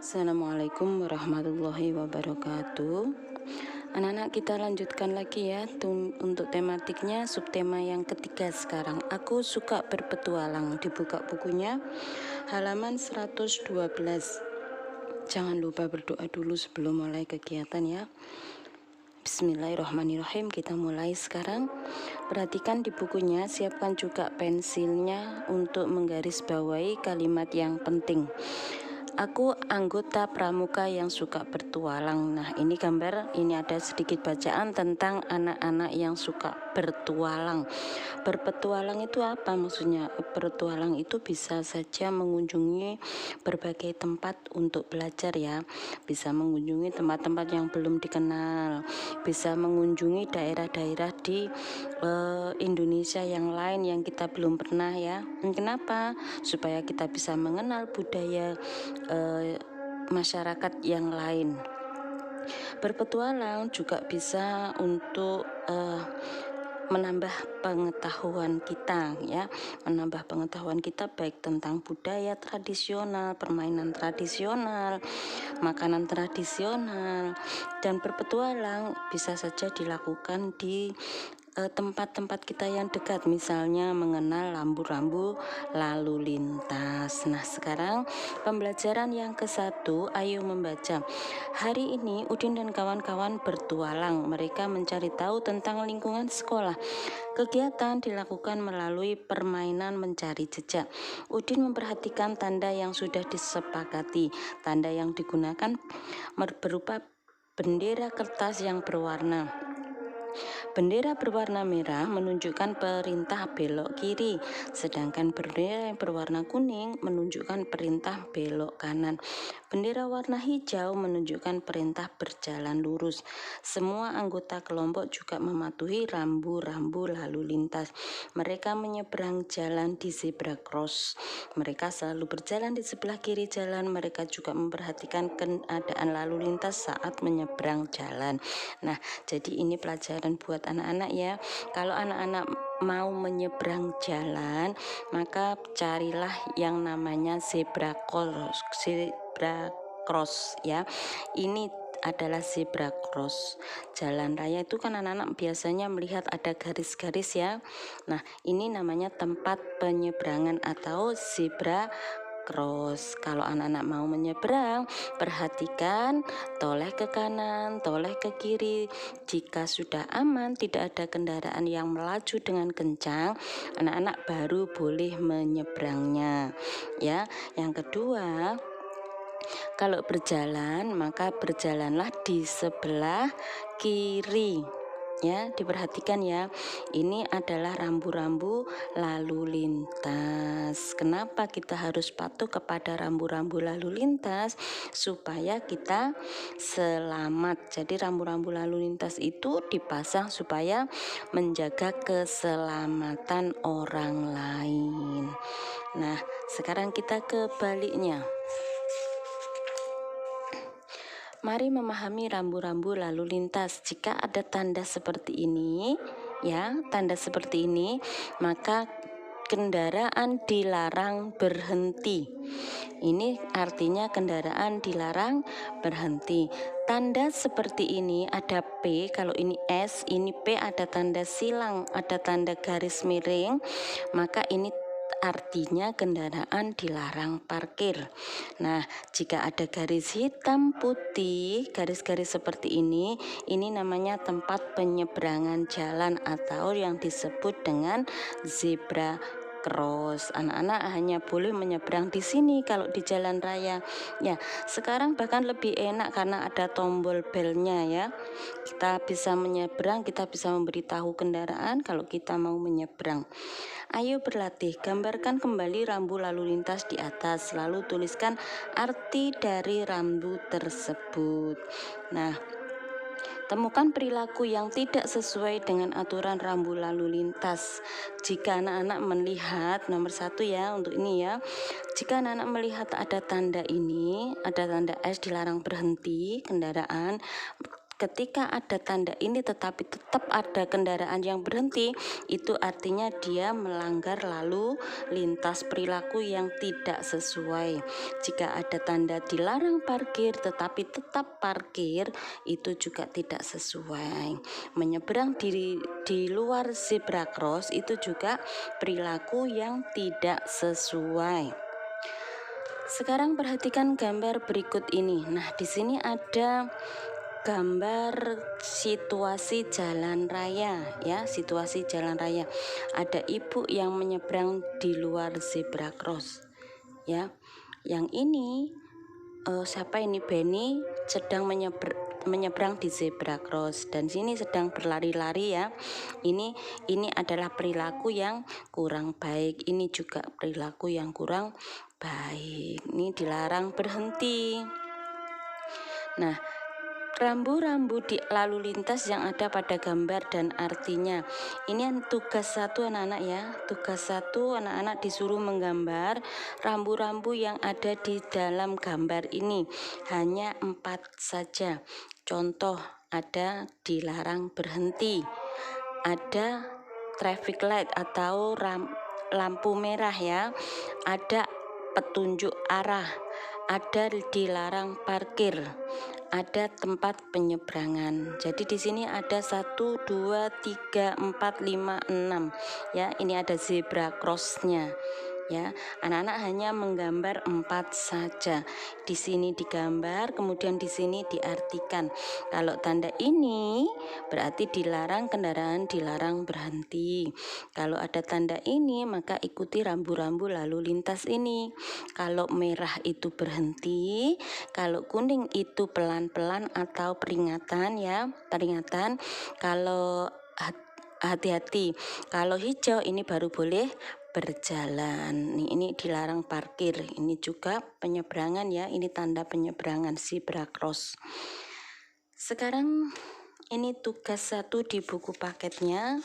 Assalamualaikum warahmatullahi wabarakatuh. Anak-anak, kita lanjutkan lagi ya untuk tematiknya, subtema yang ketiga sekarang. Aku suka berpetualang. Dibuka bukunya halaman 112. Jangan lupa berdoa dulu sebelum mulai kegiatan ya. Bismillahirrahmanirrahim. Kita mulai sekarang. Perhatikan di bukunya, siapkan juga pensilnya untuk menggarisbawahi kalimat yang penting. Aku anggota pramuka yang suka bertualang. Nah, ini gambar, ini ada sedikit bacaan tentang anak-anak yang suka bertualang. Berpetualang itu apa maksudnya? Bertualang itu bisa saja mengunjungi berbagai tempat untuk belajar ya. Bisa mengunjungi tempat-tempat yang belum dikenal. Bisa mengunjungi daerah-daerah di Indonesia yang lain yang kita belum pernah ya. Kenapa? Supaya kita bisa mengenal budaya masyarakat yang lain. Berpetualang juga bisa untuk menambah pengetahuan kita ya, menambah pengetahuan kita baik tentang budaya tradisional, permainan tradisional, makanan tradisional. Dan berpetualang bisa saja dilakukan di tempat-tempat kita yang dekat, misalnya mengenal rambu-rambu lalu lintas. Nah, sekarang pembelajaran yang ke-1, ayo membaca. Hari ini Udin dan kawan-kawan bertualang. Mereka mencari tahu tentang lingkungan sekolah. Kegiatan dilakukan melalui permainan mencari jejak. Udin memperhatikan tanda yang sudah disepakati. Tanda yang digunakan berupa bendera kertas yang berwarna. Bendera berwarna merah menunjukkan perintah belok kiri, sedangkan bendera yang berwarna kuning menunjukkan perintah belok kanan. Bendera warna hijau menunjukkan perintah berjalan lurus. Semua anggota kelompok juga mematuhi rambu-rambu lalu lintas. Mereka menyeberang jalan di zebra cross. Mereka selalu berjalan di sebelah kiri jalan. Mereka juga memperhatikan keadaan lalu lintas saat menyeberang jalan. Nah, jadi ini pelajaran buat anak-anak ya. Kalau anak-anak mau menyeberang jalan, maka carilah yang namanya zebra cross ya. Ini adalah zebra cross. Jalan raya itu kan anak-anak biasanya melihat ada garis-garis ya. Nah, ini namanya tempat penyeberangan atau zebra cross. Kalau anak-anak mau menyeberang, perhatikan toleh ke kanan, toleh ke kiri. Jika sudah aman, tidak ada kendaraan yang melaju dengan kencang, anak-anak baru boleh menyeberangnya ya. Yang kedua, kalau berjalan, maka berjalanlah di sebelah kiri. Ya, diperhatikan ya. Ini adalah rambu-rambu lalu lintas. Kenapa kita harus patuh kepada rambu-rambu lalu lintas? Supaya kita selamat. Jadi rambu-rambu lalu lintas itu dipasang supaya menjaga keselamatan orang lain. Nah, sekarang kita ke baliknya. Mari memahami rambu-rambu lalu lintas. Jika ada tanda seperti ini, ya, tanda seperti ini, maka kendaraan dilarang berhenti. Ini artinya kendaraan dilarang berhenti. Tanda seperti ini ada P, kalau ini S, ini P, ada tanda silang, ada tanda garis miring, maka ini artinya kendaraan dilarang parkir. Nah, jika ada garis hitam putih, garis-garis seperti ini namanya tempat penyeberangan jalan atau yang disebut dengan zebra cross. Anak-anak hanya boleh menyeberang di sini kalau di jalan raya. Ya, sekarang bahkan lebih enak karena ada tombol belnya ya. Kita bisa menyeberang, kita bisa memberitahu kendaraan kalau kita mau menyeberang. Ayo berlatih, gambarkan kembali rambu lalu lintas di atas, lalu tuliskan arti dari rambu tersebut. Nah, temukan perilaku yang tidak sesuai dengan aturan rambu lalu lintas. Jika anak-anak melihat, nomor 1 ya untuk ini ya, jika anak-anak melihat ada tanda ini, ada tanda S dilarang berhenti kendaraan, ketika ada tanda ini tetapi tetap ada kendaraan yang berhenti, itu artinya dia melanggar lalu lintas, perilaku yang tidak sesuai. Jika ada tanda dilarang parkir tetapi tetap parkir, itu juga tidak sesuai. Menyeberang di luar zebra cross itu juga perilaku yang tidak sesuai. Sekarang perhatikan gambar berikut ini. Nah, di sini ada gambar situasi jalan raya, ya, situasi jalan raya. Ada ibu yang menyeberang di luar zebra cross, ya. Yang ini siapa ini? Benny sedang menyeberang di zebra cross dan sini sedang berlari-lari, ya. Ini adalah perilaku yang kurang baik. Ini juga perilaku yang kurang baik. Ini dilarang berhenti. Nah, rambu-rambu di lalu lintas yang ada pada gambar dan artinya. Ini tugas 1 anak-anak, ya. Tugas 1 anak-anak disuruh menggambar rambu-rambu yang ada di dalam gambar ini. Hanya 4 saja. Contoh, ada dilarang berhenti. Ada traffic light atau lampu merah, ya. Ada petunjuk arah. Ada dilarang parkir. Ada tempat penyeberangan. Jadi di sini ada 1, 2, 3, 4, 5, 6. Ya, ini ada zebra crossnya. Ya, anak-anak hanya menggambar 4 saja. Di sini digambar, kemudian di sini diartikan. Kalau tanda ini berarti dilarang kendaraan, dilarang berhenti. Kalau ada tanda ini, maka ikuti rambu-rambu lalu lintas ini. Kalau merah itu berhenti, kalau kuning itu pelan-pelan atau peringatan, ya, peringatan. Kalau hati-hati, kalau hijau ini baru boleh berjalan. Ini dilarang parkir. Ini juga penyeberangan, ya. Ini tanda penyeberangan zebra cross. Sekarang ini tugas 1 di buku paketnya.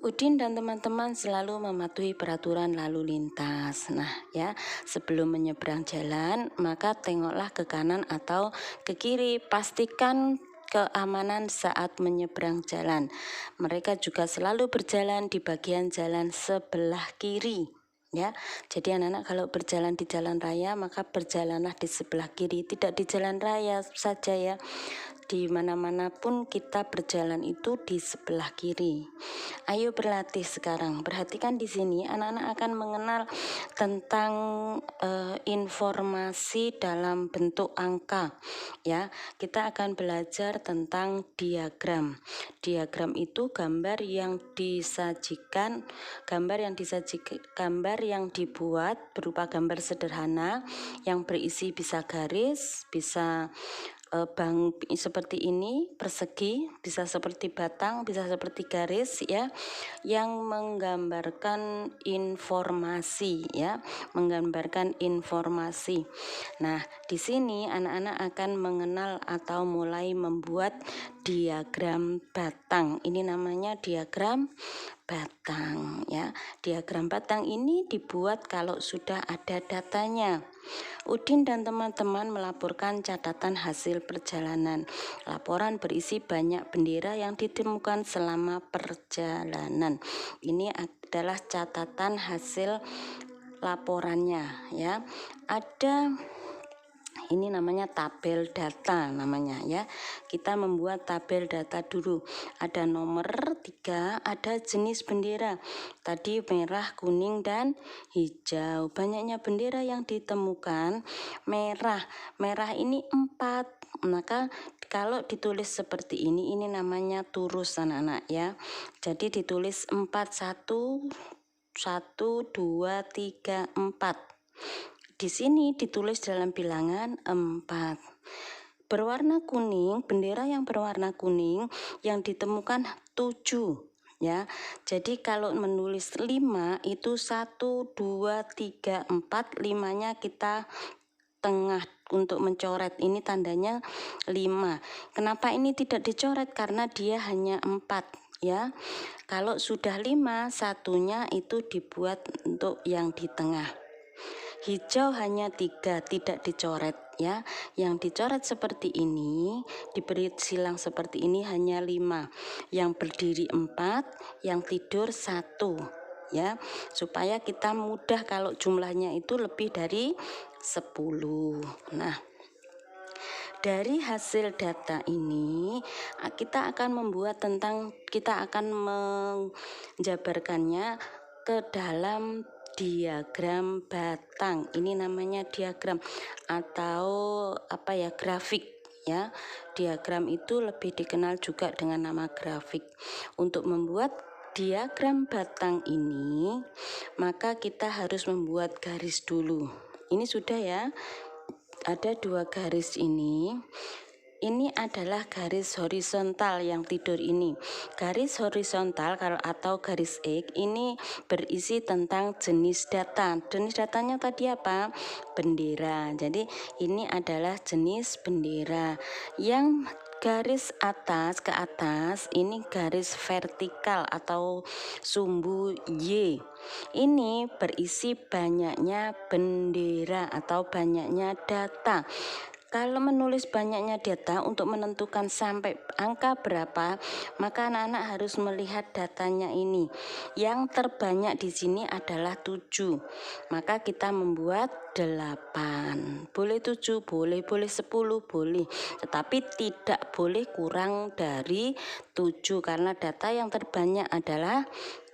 Udin dan teman-teman selalu mematuhi peraturan lalu lintas. Nah, ya, sebelum menyeberang jalan, maka tengoklah ke kanan atau ke kiri. Pastikan keamanan saat menyeberang jalan. Mereka juga selalu berjalan di bagian jalan sebelah kiri, ya. Jadi anak-anak kalau berjalan di jalan raya, maka berjalanlah di sebelah kiri, tidak di jalan raya saja, ya. Di mana-mana pun kita berjalan itu di sebelah kiri. Ayo berlatih sekarang. Perhatikan di sini, anak-anak akan mengenal tentang informasi dalam bentuk angka, ya. Kita akan belajar tentang diagram. Diagram itu gambar yang dibuat berupa gambar sederhana yang berisi bisa garis, bisa seperti ini, persegi, bisa seperti batang, bisa seperti garis, ya, yang menggambarkan informasi, ya, menggambarkan informasi. Nah, di sini anak-anak akan mengenal atau mulai membuat diagram batang. Ini namanya diagram batang, ya. Diagram batang ini dibuat kalau sudah ada datanya. Udin dan teman-teman melaporkan catatan hasil perjalanan. Laporan berisi banyak bendera yang ditemukan selama perjalanan. Ini adalah catatan hasil laporannya, ya. Ada ini namanya tabel data namanya, ya. Kita membuat tabel data dulu. Ada nomor 3, ada jenis bendera. Tadi merah, kuning, dan hijau. Banyaknya bendera yang ditemukan merah. Merah ini 4. Maka kalau ditulis seperti ini namanya turus, anak-anak, ya. Jadi ditulis 4, 1, 2, 3, 4. Di sini ditulis dalam bilangan 4. Berwarna kuning, bendera yang berwarna kuning yang ditemukan 7, ya. Jadi kalau menulis 5 itu 1, 2, 3, 4, 5-nya kita tengah untuk mencoret. Ini tandanya 5. Kenapa ini tidak dicoret? Karena dia hanya 4, ya. Kalau sudah 5, satunya itu dibuat untuk yang di tengah. Hijau hanya 3, tidak dicoret ya. Yang dicoret seperti ini, diberi silang seperti ini hanya 5. Yang berdiri 4, yang tidur 1 ya. Supaya kita mudah kalau jumlahnya itu lebih dari 10. Nah, dari hasil data ini kita akan menjabarkannya ke dalam diagram batang. Ini namanya diagram atau grafik ya. Diagram itu lebih dikenal juga dengan nama grafik. Untuk membuat diagram batang ini, maka kita harus membuat garis dulu. Ini sudah ya. Ada 2 garis ini. Ini adalah garis horizontal yang tidur ini. Garis horizontal atau garis X ini berisi tentang jenis data. Jenis datanya tadi apa? Bendera. Jadi ini adalah jenis bendera. Yang garis atas ke atas ini garis vertikal atau sumbu Y. Ini berisi banyaknya bendera atau banyaknya data. Kalau menulis banyaknya data untuk menentukan sampai angka berapa, maka anak-anak harus melihat datanya ini. Yang terbanyak di sini adalah 7. Maka kita membuat 8. Boleh 7, boleh 10, boleh. Tetapi tidak boleh kurang dari 7 karena data yang terbanyak adalah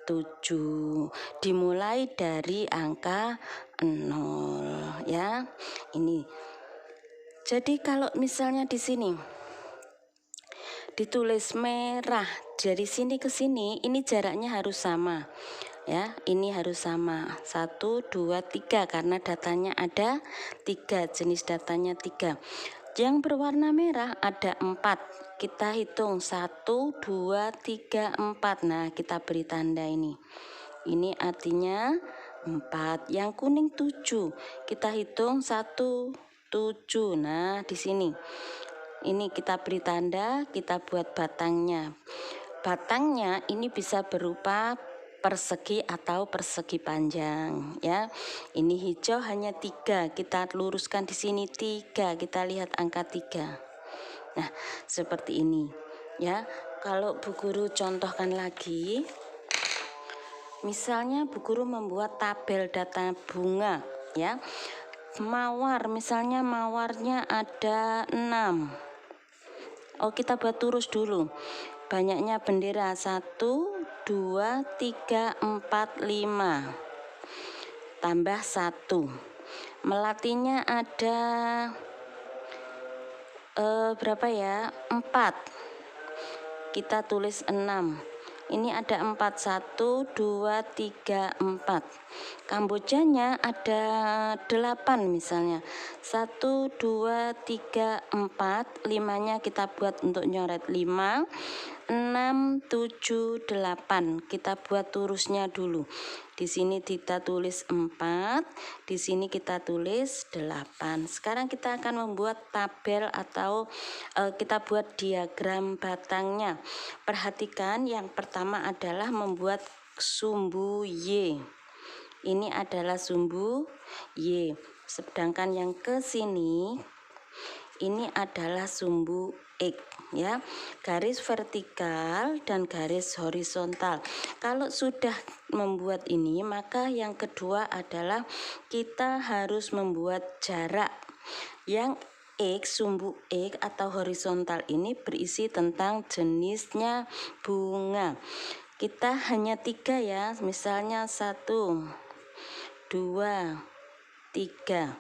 7. Dimulai dari angka 0 ya. Ini. Jadi kalau misalnya di sini ditulis merah dari sini ke sini, ini jaraknya harus sama. Ya, ini harus sama. 1, 2, 3 karena datanya ada 3, jenis datanya 3. Yang berwarna merah ada 4. Kita hitung 1, 2, 3, 4. Nah, kita beri tanda ini. Ini artinya 4. Yang kuning 7. Kita hitung 1, 7. Nah, di sini. Ini kita beri tanda, kita buat batangnya. Batangnya ini bisa berupa persegi atau persegi panjang ya. Ini hijau hanya 3. Kita luruskan di sini 3. Kita lihat angka 3. Nah, seperti ini ya. Kalau Bu Guru contohkan lagi, misalnya Bu Guru membuat tabel data bunga ya. Mawar, misalnya mawarnya ada 6. Oh, kita buat turus dulu. Banyaknya bendera 1, 2, 3, 4, 5. Tambah 1. Melatinya ada berapa ya? 4. Kita tulis 6. Ini ada 4, 1, 2, 3, 4. Kambojanya ada 8 misalnya. 1, 2, 3, 4. 5-nya kita buat untuk nyoret 5. 6, 7, 8. Kita buat turusnya dulu. Di sini kita tulis 4, di sini kita tulis 8. Sekarang kita akan membuat tabel atau kita buat diagram batangnya. Perhatikan yang pertama adalah membuat sumbu Y. Ini adalah sumbu Y. Sedangkan yang ke sini ini adalah sumbu X ya. Garis vertikal dan garis horizontal. Kalau sudah membuat ini, maka yang kedua adalah kita harus membuat jarak. Yang X, sumbu X atau horizontal ini berisi tentang jenisnya bunga. Kita hanya 3 ya, misalnya 1, 2, 3.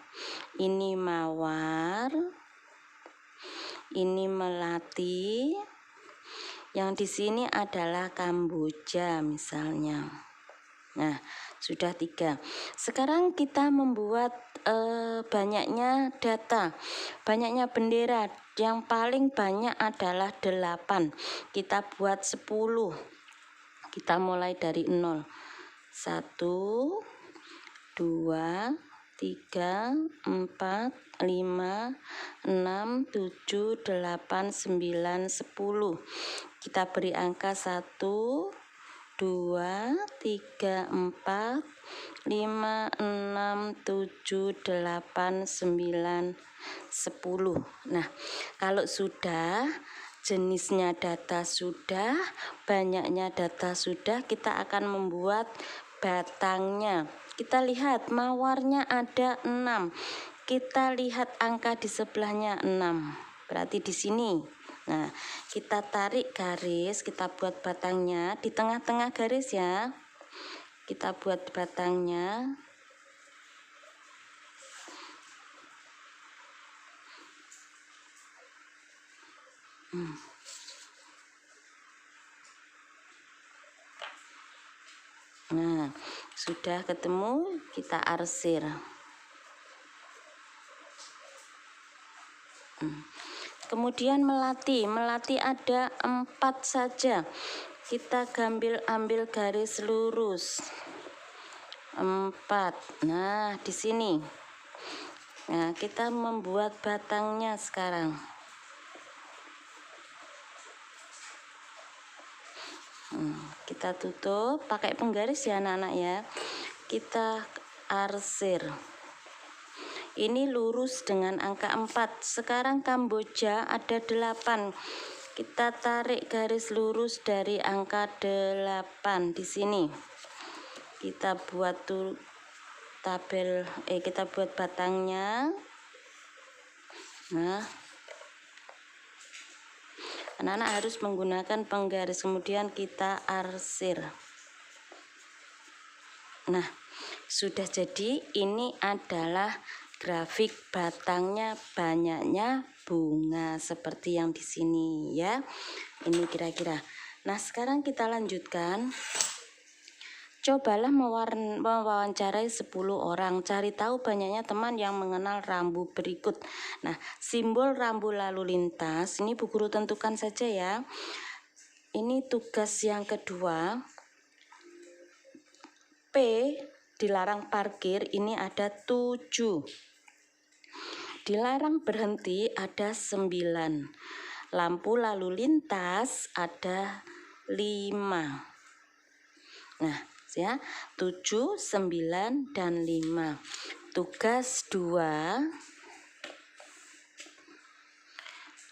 Ini mawar, ini melati, yang di sini adalah kamboja misalnya. Nah, sudah 3. Sekarang kita membuat banyaknya data, banyaknya bendera. Yang paling banyak adalah 8. Kita buat 10. Kita mulai dari 0. 1, 2, 3, 4, 5, 6, 7, 8, 9, 10. Kita beri angka 1, 2, 3, 4, 5, 6, 7, 8, 9, 10. Nah, kalau sudah jenisnya data sudah, banyaknya data sudah, kita akan membuat batangnya. Kita lihat mawarnya ada 6. Kita lihat angka di sebelahnya 6. Berarti di sini. Nah, kita tarik garis, kita buat batangnya di tengah-tengah garis ya. Kita buat batangnya. Nah, sudah ketemu, kita arsir. Kemudian melati ada 4 saja. Kita ambil garis lurus 4. Nah, di sini. Nah, kita membuat batangnya sekarang. Kita tutup pakai penggaris ya anak-anak ya. Kita arsir. Ini lurus dengan angka 4. Sekarang Kamboja ada 8. Kita tarik garis lurus dari angka 8 di sini. Kita buat kita buat batangnya. Nah, anak-anak harus menggunakan penggaris, kemudian kita arsir. Nah, sudah jadi. Ini adalah grafik batangnya, banyaknya bunga seperti yang di sini ya. Ini kira-kira. Nah, sekarang kita lanjutkan. Cobalah mewawancarai 10 orang. Cari tahu banyaknya teman yang mengenal rambu berikut. Nah, simbol rambu lalu lintas ini Bu Guru tentukan saja ya. Ini tugas yang kedua. P dilarang parkir ini ada 7. Dilarang berhenti ada 9. Lampu lalu lintas ada 5. Nah, ya, 7, 9, dan 5. Tugas 2.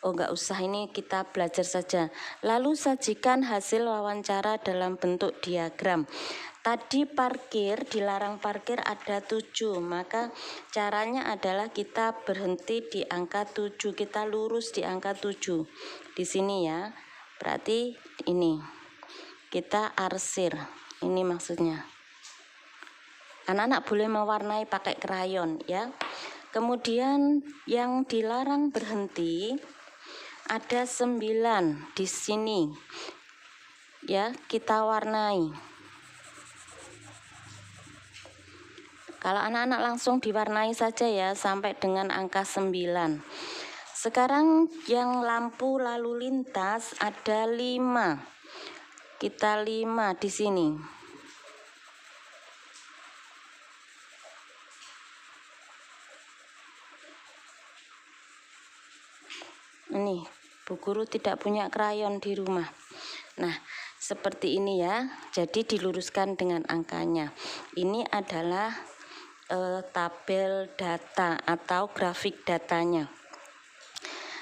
Enggak usah, ini kita belajar saja. Lalu sajikan hasil wawancara dalam bentuk diagram. Tadi parkir, dilarang parkir ada 7, maka caranya adalah kita berhenti di angka 7, kita lurus di angka 7. Di sini ya, berarti ini. Kita arsir, ini maksudnya. Anak-anak boleh mewarnai pakai krayon ya. Kemudian yang dilarang berhenti ada 9 di sini. Ya, kita warnai. Kalau anak-anak langsung diwarnai saja ya sampai dengan angka 9. Sekarang yang lampu lalu lintas ada 5. Kita 5 di sini. Ini Bu Guru tidak punya krayon di rumah. Nah, seperti ini ya. Jadi diluruskan dengan angkanya. Ini adalah tabel data atau grafik datanya.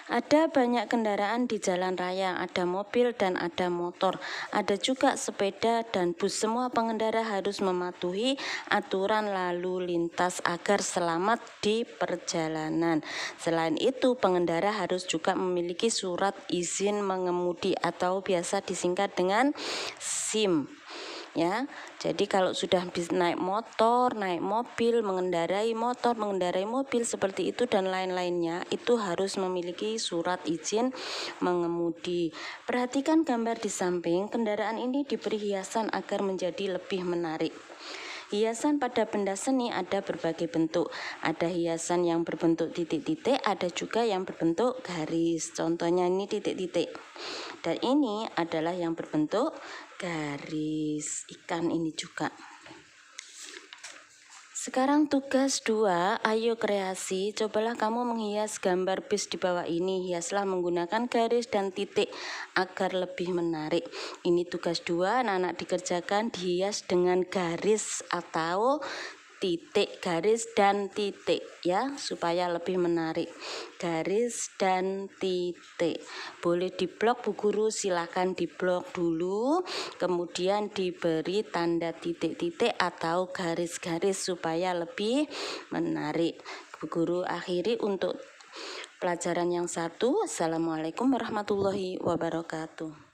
Ada banyak kendaraan di jalan raya, ada mobil dan ada motor, ada juga sepeda dan bus. Semua pengendara harus mematuhi aturan lalu lintas agar selamat di perjalanan. Selain itu, pengendara harus juga memiliki surat izin mengemudi atau biasa disingkat dengan SIM. Ya, jadi kalau sudah naik motor, naik mobil, mengendarai motor, mengendarai mobil seperti itu dan lain-lainnya, itu harus memiliki surat izin mengemudi. Perhatikan gambar di samping, kendaraan ini diberi hiasan agar menjadi lebih menarik. Hiasan pada benda seni ada berbagai bentuk. Ada hiasan yang berbentuk titik-titik, ada juga yang berbentuk garis. Contohnya ini titik-titik. Dan ini adalah yang berbentuk garis, ikan ini juga. Sekarang tugas 2, ayo kreasi. Cobalah kamu menghias gambar bis di bawah ini. Hiaslah menggunakan garis dan titik agar lebih menarik. Ini tugas 2, anak-anak dikerjakan dihias dengan garis atau titik, garis dan titik ya, supaya lebih menarik. Garis dan titik. Boleh diblok Bu Guru, silakan diblok dulu, kemudian diberi tanda titik-titik atau garis-garis supaya lebih menarik. Bu Guru akhiri untuk pelajaran yang 1. Assalamualaikum warahmatullahi wabarakatuh.